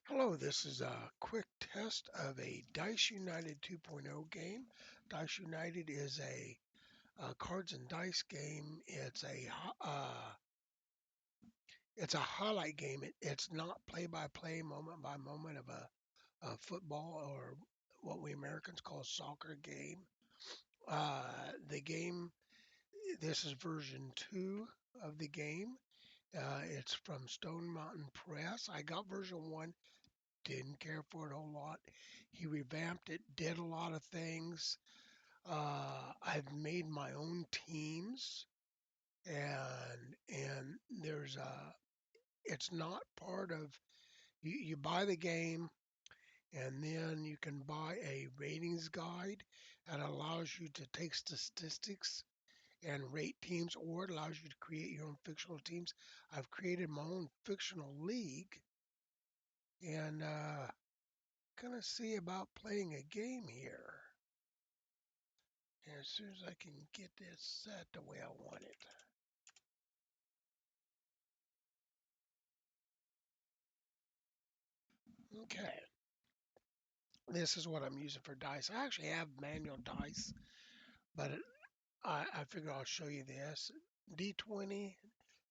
Hello, this is a quick test of a Dice United 2.0 game. Dice United is a cards and dice game. It's a highlight game. It's not play by play, moment by moment of a football or what we Americans call soccer game. The game, this is version 2 of the game. It's from Stone Mountain Press. I got version 1, didn't care for it a whole lot. He revamped it, did a lot of things. I've made my own teams, and there's it's not part of you buy the game, and then you can buy a ratings guide that allows you to take statistics and rate teams, or it allows you to create your own fictional teams. I've created my own fictional league, and gonna see about playing a game here. And as soon as I can get this set the way I want it. Okay, this is what I'm using for dice. I actually have manual dice, but I figure I'll show you this. D20,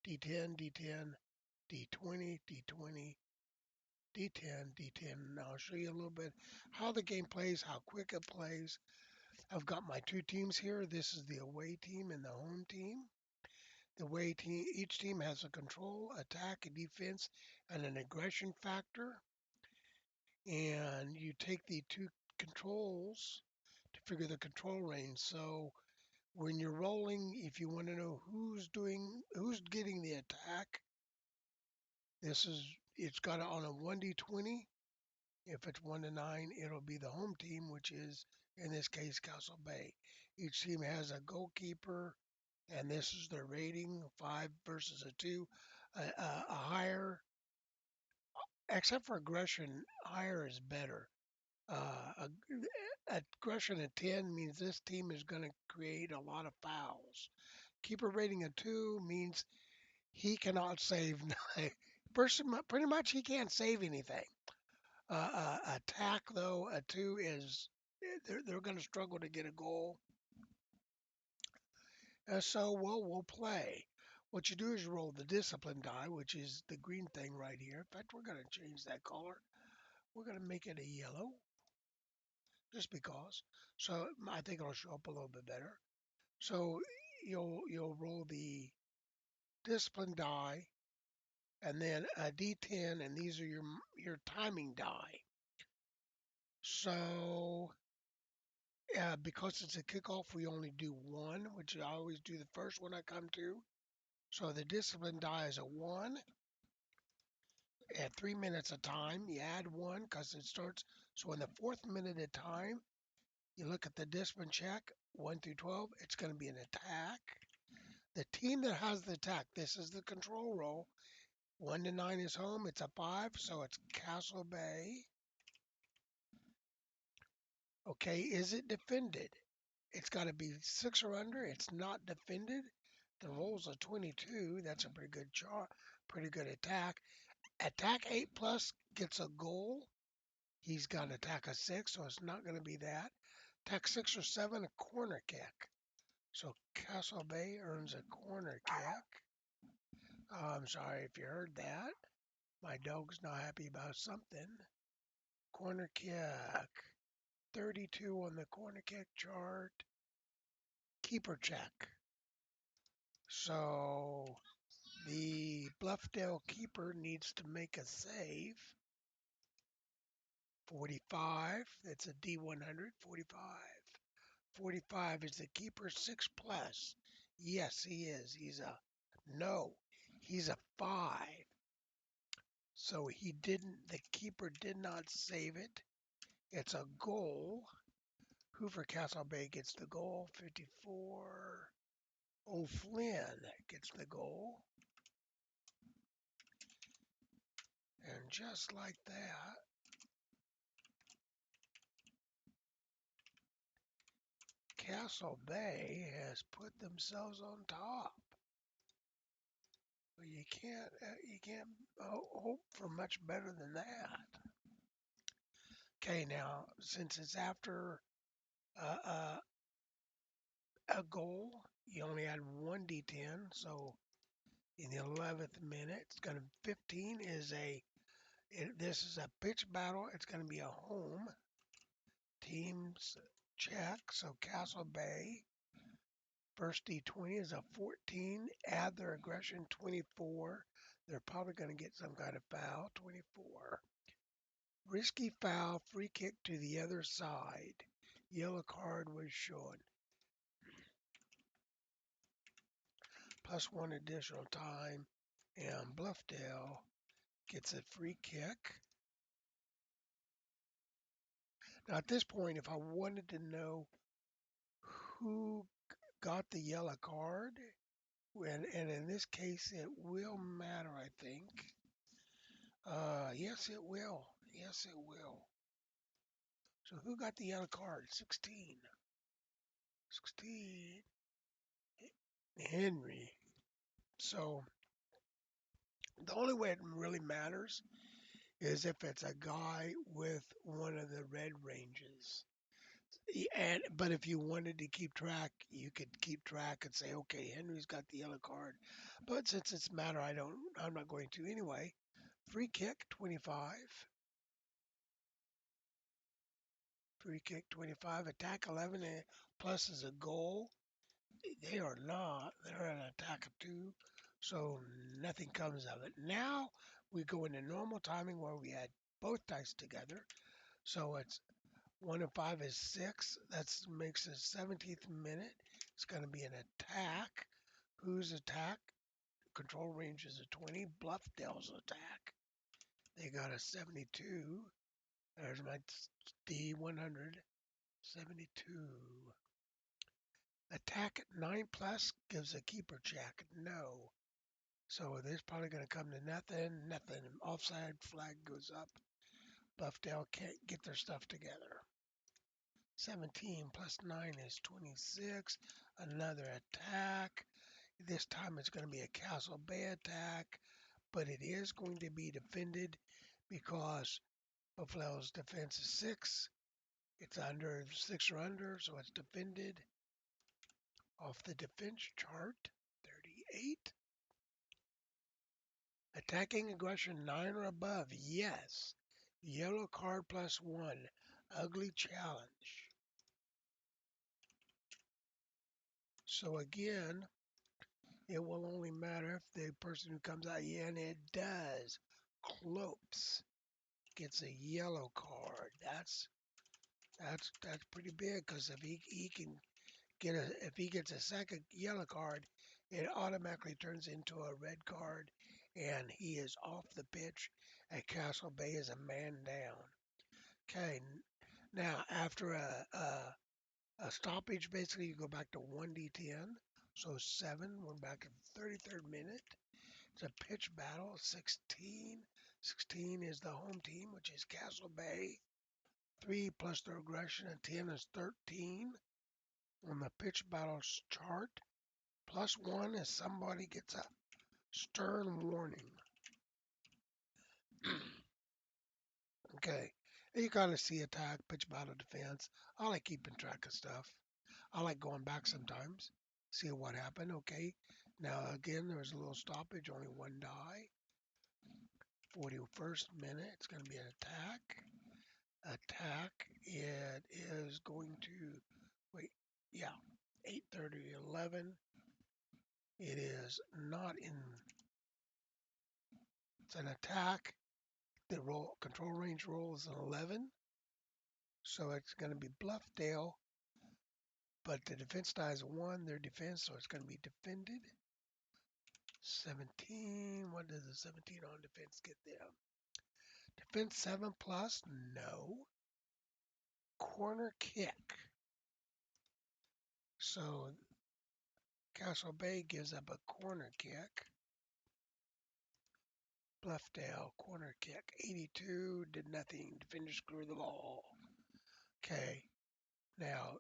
D10, D10, D20, D20, D10, D10. And I'll show you a little bit how the game plays, how quick it plays. I've got my two teams here. This is the away team and the home team. The away team, each team has a control, attack, a defense, and an aggression factor. And you take the two controls to figure the control range. So when you're rolling, if you want to know who's getting the attack, this is it's got it on a 1d20. If it's 1 to 9, it'll be the home team, which is in this case Castle Bay. Each team has a goalkeeper, and this is their rating: 5 versus a 2. A higher, except for aggression, higher is better. Aggression at 10 means this team is going to create a lot of fouls. Keeper rating of 2 means he cannot save. Pretty much he can't save anything. Attack, though, a 2 is they're going to struggle to get a goal. So we'll play. What you do is you roll the discipline die, which is the green thing right here. In fact, we're going to change that color. We're going to make it a yellow, just because. So I think it'll show up a little bit better. So you'll roll the discipline die, and then a D10, and these are your timing die. So because it's a kickoff, we only do one, which I always do the first one I come to. So the discipline die is a 1 at 3 minutes of time. You add 1 because it starts. So in the fourth minute of time, you look at the discipline check 1 through 12. It's going to be an attack. The team that has the attack, this is the control roll. 1 to 9 is home. It's a 5, so it's Castle Bay. Okay, is it defended? It's got to be 6 or under. It's not defended. The roll's a 22. That's a pretty good attack. Attack 8 plus gets a goal. He's got attack of 6, so it's not going to be that. Attack 6 or 7, a corner kick. So Castle Bay earns a corner kick. I'm sorry if you heard that. My dog's not happy about something. Corner kick. 32 on the corner kick chart. Keeper check. So the Bluffdale keeper needs to make a save. 45. That's a D100. 45. 45 is the keeper 6 plus. Yes, he is. No. He's a 5. So the keeper did not save it. It's a goal. Hoover Castle Bay gets the goal. 54. O'Flynn gets the goal. And just like that, Castle Bay has put themselves on top. But you can't hope for much better than that. Okay, now since it's after a goal, you only add one D10. So in the 11th minute, it's going to 15 is this is a pitch battle. It's going to be a home teams check. So Castle Bay first D20 is a 14. Add their aggression 24. They're probably going to get some kind of foul 24. Risky foul, free kick to the other side. Yellow card was shown. Plus one additional time. And Bluffdale gets a free kick. Now, at this point, if I wanted to know who got the yellow card, and in this case, it will matter, I think. Yes, it will. Yes, it will. So who got the yellow card? 16. 16. Henry. So the only way it really matters is if it's a guy with one of the red ranges. And but if you wanted to keep track, you could keep track and say, okay, Henry's got the yellow card. But since it's matter, I'm not going to anyway. Free kick 25. Free kick 25. Attack 11 plus is a goal. They are not. They're an attack of 2. So nothing comes of it. Now we go into normal timing where we add both dice together. So it's 1 and 5 is 6. That makes the 17th minute. It's going to be an attack. Whose attack? Control range is a 20. Bluffdale's attack. They got a 72. There's my D100. 72. Attack at 9 plus gives a keeper check. No. So this probably going to come to nothing. Nothing. Offside flag goes up. Bluffdale can't get their stuff together. 17 plus 9 is 26. Another attack. This time it's going to be a Castle Bay attack, but it is going to be defended because Buffalo's defense is 6. It's under 6 or under, so it's defended off the defense chart. 38. Attacking aggression 9 or above. Yes. Yellow card plus 1. Ugly challenge. So again, it will only matter if the person who comes out, yeah, and it does. Clopes gets a yellow card. That's pretty big because if he can if he gets a second yellow card, it automatically turns into a red card, and he is off the pitch. At Castle Bay is a man down. Okay, now after a stoppage, basically you go back to 1d10. So 7, we're back at the 33rd minute. It's a pitch battle, 16. 16 is the home team, which is Castle Bay. 3 plus their aggression, and 10 is 13. On the pitch battles chart, plus 1 is somebody gets a stern warning. Okay, you kind of see attack, pitch battle, defense. I like keeping track of stuff. I like going back sometimes, see what happened. Okay, now again, there's a little stoppage, only one die. 41st minute, it's going to be an attack. Attack, it is going to, wait, yeah, 8:30, 11. It is not in, it's an attack. The roll control range roll is an 11. So it's going to be Bluffdale, but the defense die is 1, their defense, so it's going to be defended. 17, what does the 17 on defense get them? Defense 7 plus, no. Corner kick. So Castle Bay gives up a corner kick. Bluffdale, corner kick. 82, did nothing. Defenders clear the ball. Okay, now,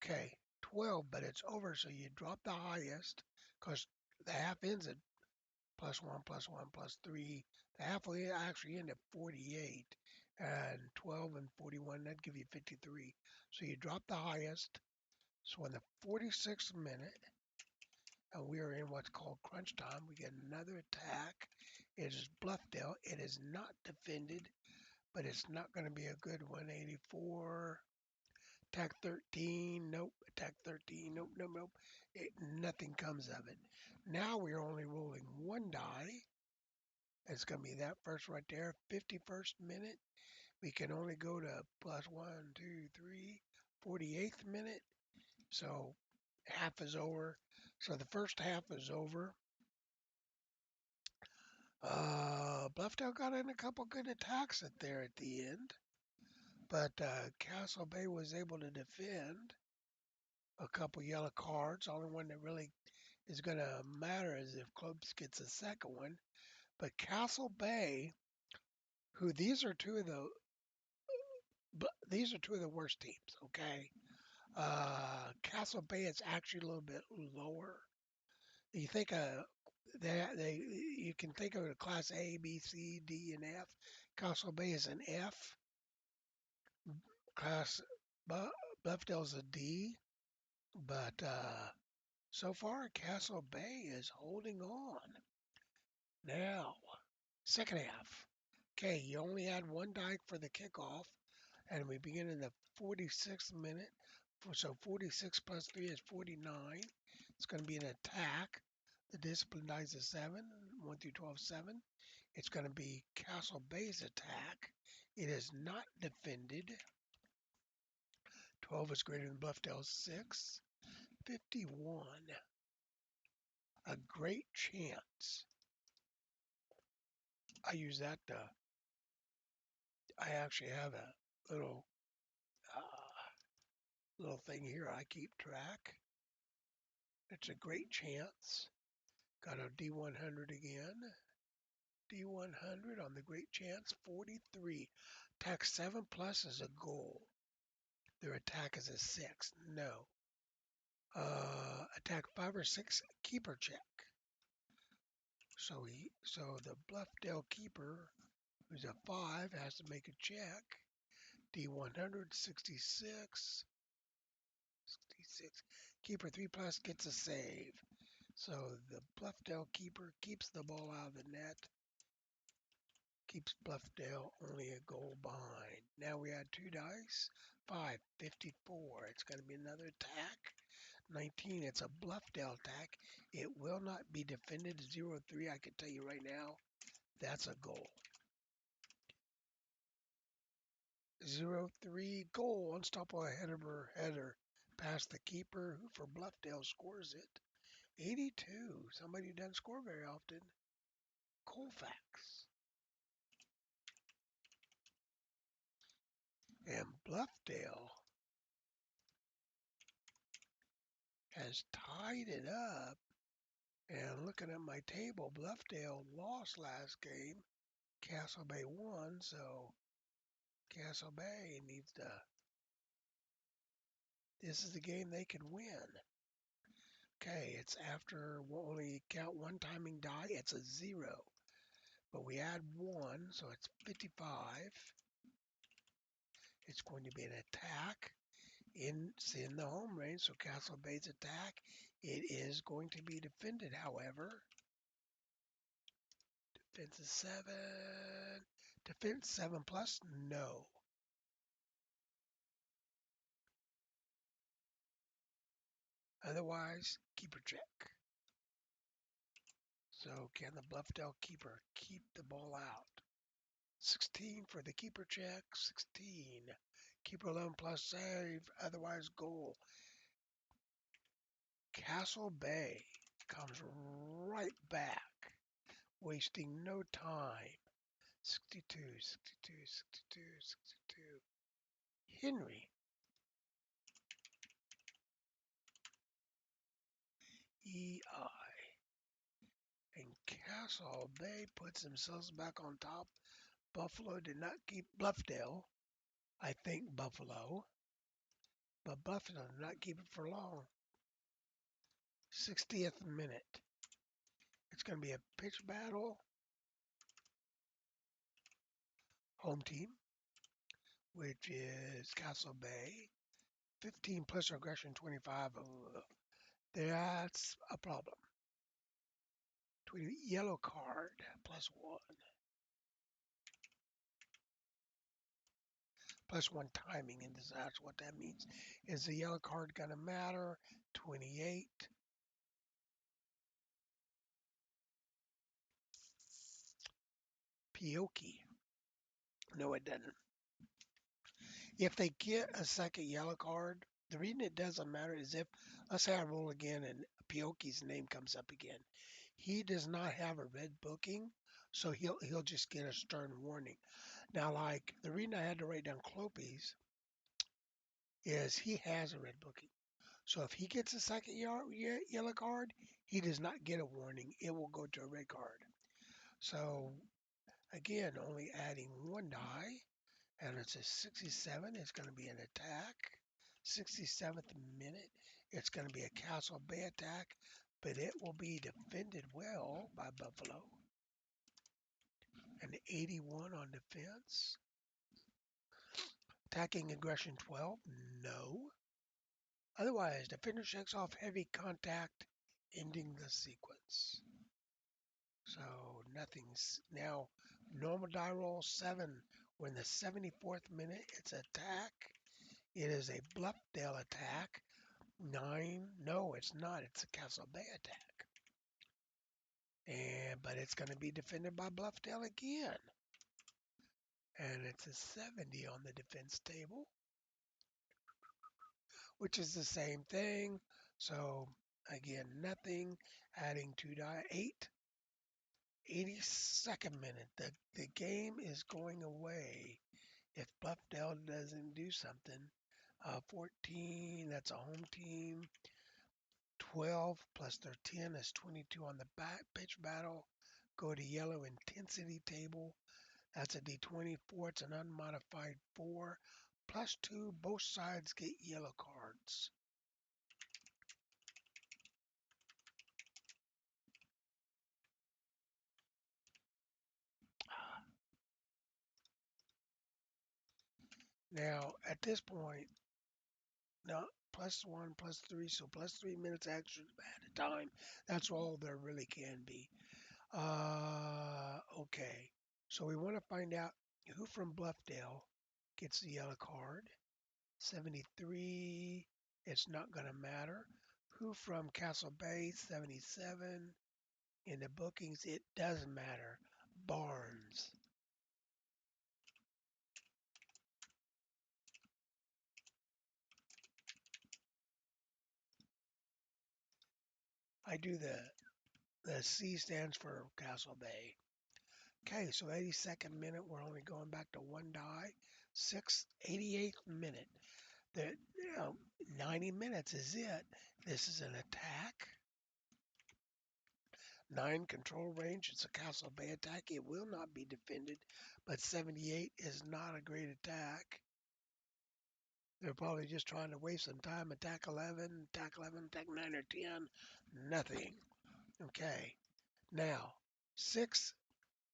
okay, 12, but it's over, so you drop the highest because the half ends at plus 1, plus 1, plus 3. The half will actually end at 48. and 12 and 41, that'd give you 53. So you drop the highest. So in the 46th minute, and we are in what's called crunch time, we get another attack. It is Bluffdale. It is not defended, but it's not going to be a good one. 84. Attack 13. Nope. Attack 13. Nope, nope, nope. Nothing comes of it. Now we are only rolling one die. It's going to be that first right there. 51st minute. We can only go to plus 1, 2, 3, 48th minute. So half is over. So the first half is over. Bluffdale got in a couple good attacks at the end, but Castle Bay was able to defend a couple yellow cards. Only one that really is going to matter is if Clubs gets a second one. But Castle Bay, who these are two of the worst teams. Okay, Castle Bay is actually a little bit lower. You think they you can think of a class A, B, C, D, and F. Castle Bay is an F. Class Bu- Bluffdale's a D. But so far, Castle Bay is holding on. Now, second half. Okay, you only had one die for the kickoff, and we begin in the 46th minute. So 46 plus 3 is 49. It's going to be an attack. The discipline dies is 7, 1 through 12, 7. It's going to be Castle Bay's attack. It is not defended. 12 is greater than Bluffdale's 6. 51. A great chance. I use that. I actually have a little thing here. I keep track. It's a great chance. Got a D100 again. D100 on the great chance. 43. Attack 7 plus is a goal. Their attack is a 6. No. Attack 5 or 6 keeper check. So the Bluffdale keeper, who's a 5, has to make a check. D100 66. 66. Keeper 3 plus gets a save. So the Bluffdale keeper keeps the ball out of the net, keeps Bluffdale only a goal behind. Now we add two dice. 5, 54. It's going to be another attack. 19, it's a Bluffdale attack. It will not be defended. 0-3, I can tell you right now. That's a goal. 0-3 goal. Unstoppable header past the keeper, who for Bluffdale scores it. 82. Somebody who doesn't score very often. Colfax. And Bluffdale has tied it up. And looking at my table, Bluffdale lost last game. Castle Bay won, so Castle Bay needs to. This is the game they can win. Okay, it's after we'll only count one timing die. It's a 0. But we add 1, so it's 55. It's going to be an attack. It's in the home range, so Castle Bay's attack. It is going to be defended, however. Defense is 7. Defense 7 plus? No. Otherwise, keeper check. So can the Bluffdale keeper keep the ball out? 16 for the keeper check. 16. Keeper 11 plus save. Otherwise, goal. Castle Bay comes right back, wasting no time. 62, 62, 62, 62. Henry. EI. And Castle Bay puts themselves back on top. Buffalo did not keep Bluffdale. I think Buffalo. But Buffalo did not keep it for long. 60th minute. It's going to be a pitch battle. Home team. which is Castle Bay. 15 plus aggression 25. That's a problem. 20 yellow card plus one. Plus one timing, and that's what that means. Is the yellow card going to matter? 28. Pioki. No, it doesn't. If they get a second yellow card, the reason it doesn't matter is if, let's say I roll again and Pioki's name comes up again. He does not have a red booking, so he'll just get a stern warning. Now, like the reason I had to write down Clopies is he has a red booking. So if he gets a second yellow card, he does not get a warning. It will go to a red card. So again, only adding one die, and it's a 67. It's going to be an attack. 67th minute, it's going to be a Castle Bay attack, but it will be defended well by Buffalo. An 81 on defense. Attacking aggression 12, no. Otherwise, defender checks off heavy contact, ending the sequence. So nothing's now normal die roll 7. We're in the 74th minute. It's attack. It is a Bluffdale attack. 9. No, it's not. It's a Castle Bay attack. But it's going to be defended by Bluffdale again. And it's a 70 on the defense table, which is the same thing. So again, nothing. Adding 2 die. 8. 82nd minute. The game is going away if Bluffdale doesn't do something. 14, that's a home team. 12 plus their 10 is 22 on the pitch battle. Go to yellow intensity table. That's a D24. It's an unmodified 4. Plus 2, both sides get yellow cards. Now, at this point, now plus 1, plus 3, so plus 3 minutes extra at a time. That's all there really can be. Okay. So we want to find out who from Bluffdale gets the yellow card. 73, it's not going to matter. Who from Castle Bay? 77. In the bookings, it doesn't matter. Barnes. I do the C stands for Castle Bay. Okay, so 82nd minute, we're only going back to one die. 88th minute. The 90 minutes is it. This is an attack. 9 control range. It's a Castle Bay attack. It will not be defended, but 78 is not a great attack. They're probably just trying to waste some time. Attack 11, attack 11, attack 9 or 10. Nothing. Okay. Now, 6,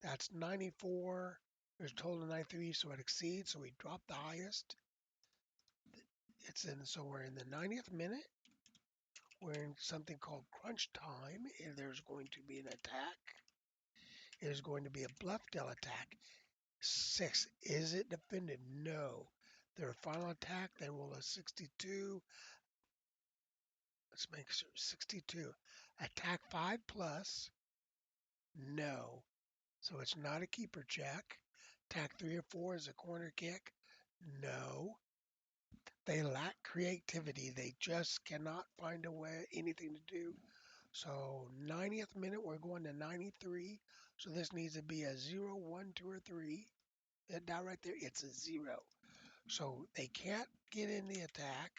that's 94. There's a total of 93, so it exceeds, so we drop the highest. So we're in the 90th minute. We're in something called crunch time, and there's going to be an attack. There's going to be a Bluffdale attack. 6, is it defended? No. Their final attack, they roll a 62. Let's make sure, 62. Attack 5 plus, no. So it's not a keeper check. Attack 3 or 4 is a corner kick, no. They lack creativity. They just cannot find a way, anything to do. So 90th minute, we're going to 93. So this needs to be a 0, 1, 2, or 3. That die right there, it's a 0. So they can't get in the attack.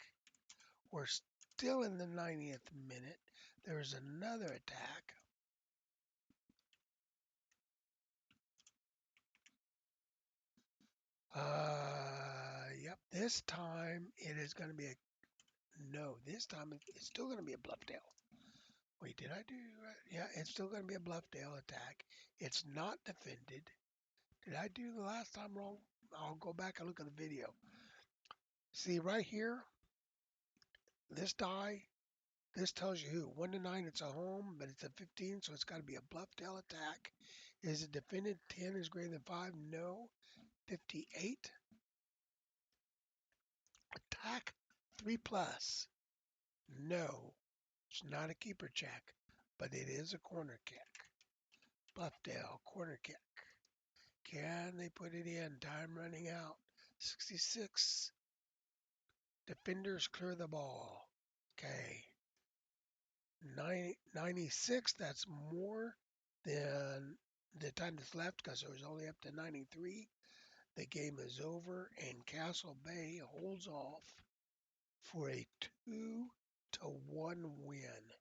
We're still in the 90th minute. There's another attack. Yep. This time it is going to be a no. This time it's still going to be a Bluffdale. Wait, did I do right? Yeah, it's still going to be a Bluffdale attack. It's not defended. Did I do the last time wrong? I'll go back and look at the video. See right here, this die, this tells you who. 1 to 9, it's a home, but it's a 15, so it's got to be a bluff tail attack. Is it defended? 10 is greater than 5? No. 58. Attack 3 plus. No. It's not a keeper check, but it is a corner kick. Bluff tail, corner kick. Can they put it in? Time running out. 66. Defenders clear the ball. Okay. 96, that's more than the time that's left because it was only up to 93. The game is over, and Castle Bay holds off for a 2-1 win.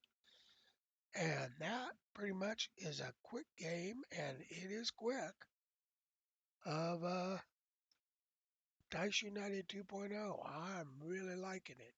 And that pretty much is a quick game, and it is quick, of Dice United 2.0. I'm really liking it.